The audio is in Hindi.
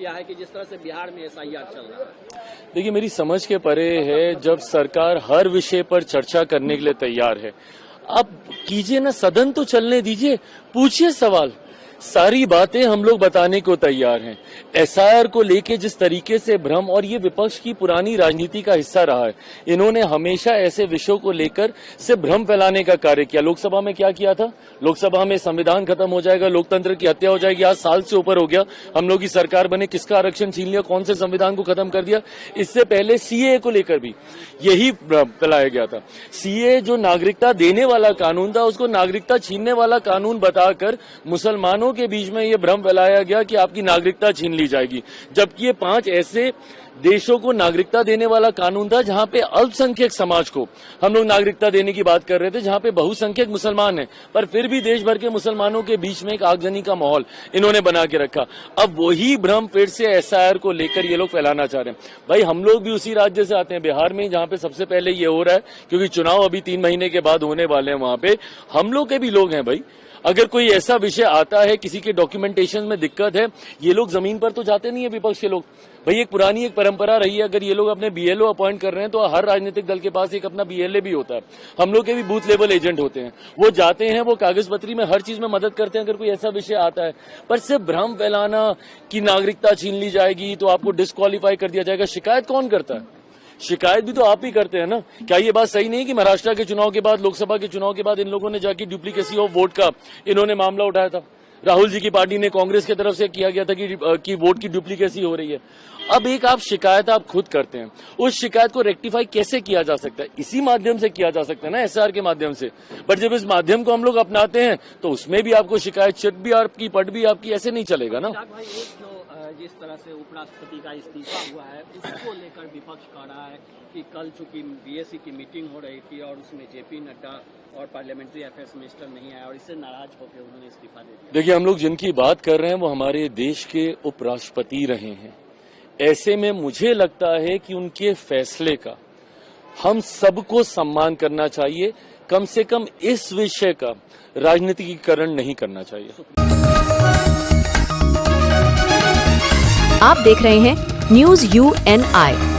गया है कि जिस तरह से बिहार में SIR चल रहा है? देखिए, मेरी समझ के परे है जब सरकार हर विषय पर चर्चा करने के लिए तैयार है। आप कीजिए ना, सदन तो चलने दीजिए, पूछिए सवाल, सारी बातें हम लोग बताने को तैयार हैं। SIR को लेके जिस तरीके से भ्रम, और ये विपक्ष की पुरानी राजनीति का हिस्सा रहा है, इन्होंने हमेशा ऐसे विषयों को लेकर से भ्रम फैलाने का कार्य किया। लोकसभा में क्या किया था? लोकसभा में संविधान खत्म हो जाएगा, लोकतंत्र की हत्या हो जाएगी। आज साल से ऊपर हो गया, हम लोग की सरकार बने, किसका आरक्षण छीन लिया, कौन से संविधान को खत्म कर दिया। इससे पहले CAA को लेकर भी यही फैलाया गया था। CAA जो नागरिकता देने वाला कानून था, उसको नागरिकता छीनने वाला कानून बताकर मुसलमानों के बीच में ये भ्रम फैलाया गया कि आपकी नागरिकता छीन ली जाएगी, जबकि ये 5 ऐसे देशों को नागरिकता देने वाला कानून था जहां पे अल्पसंख्यक समाज को हम लोग नागरिकता देने की बात कर रहे थे, जहां पे बहुसंख्यक मुसलमान हैं, पर फिर भी देश भर के मुसलमानों के बीच में एक आगजनी का माहौल इन्होंने बना के रखा। अब वही भ्रम फिर से SIR को लेकर ये लोग फैलाना चाह रहे हैं। भाई, हम लोग भी उसी राज्य से आते हैं, बिहार में, जहां पे सबसे पहले ये हो रहा है, क्योंकि चुनाव अभी 3 महीने के बाद होने वाले हैं। वहां पे हम लोग के भी लोग हैं। भाई, अगर कोई ऐसा विषय आता है, किसी के डॉक्यूमेंटेशन में दिक्कत है, ये लोग जमीन पर तो जाते नहीं है विपक्ष के लोग। भाई, एक पुरानी एक परंपरा रही है, अगर ये लोग अपने BLO अपॉइंट कर रहे हैं तो हर राजनीतिक दल के पास एक अपना BLA भी होता है। हम लोग के भी बूथ लेवल एजेंट होते हैं, वो जाते हैं, वो कागज पत्री में हर चीज में मदद करते हैं अगर कोई ऐसा विषय आता है। पर सिर्फ भ्रम फैलाना कि नागरिकता छीन ली जाएगी तो आपको डिस्क्वालीफाई कर दिया जाएगा, शिकायत कौन करता है? शिकायत भी तो आप ही करते हैं ना। क्या ये बात सही नहीं कि महाराष्ट्र के चुनाव के बाद, लोकसभा के चुनाव के बाद इन लोगों ने जाके डुप्लीकेसी ऑफ वोट का इन्होंने मामला उठाया था? राहुल जी की पार्टी ने, कांग्रेस की तरफ से किया गया था कि वोट की डुप्लीकेसी हो रही है। अब एक आप शिकायत आप खुद करते हैं, उस शिकायत को रेक्टिफाई कैसे किया जा सकता है? इसी माध्यम से किया जा सकता है ना, SIR के माध्यम से। बट जब इस माध्यम को हम लोग अपनाते हैं तो उसमें भी आपको शिकायत, चिट भी आपकी, पट भी आपकी, ऐसे नहीं चलेगा ना। जिस तरह से उपराष्ट्रपति का इस्तीफा हुआ है, उसको लेकर विपक्ष कह रहा है कि कल चूंकि BSc की मीटिंग हो रही थी और उसमें JP नड्डा और पार्लियामेंट्री अफेयर्स मिनिस्टर नहीं आया और इससे नाराज होकर उन्होंने इस्तीफा दे दिया। देखिए, हम लोग जिनकी बात कर रहे हैं वो हमारे देश के उपराष्ट्रपति रहे हैं। ऐसे में मुझे लगता है कि उनके फैसले का हम सबको सम्मान करना चाहिए। कम से कम इस विषय का राजनीतिकीकरण नहीं करना चाहिए। आप देख रहे हैं न्यूज़ UNI।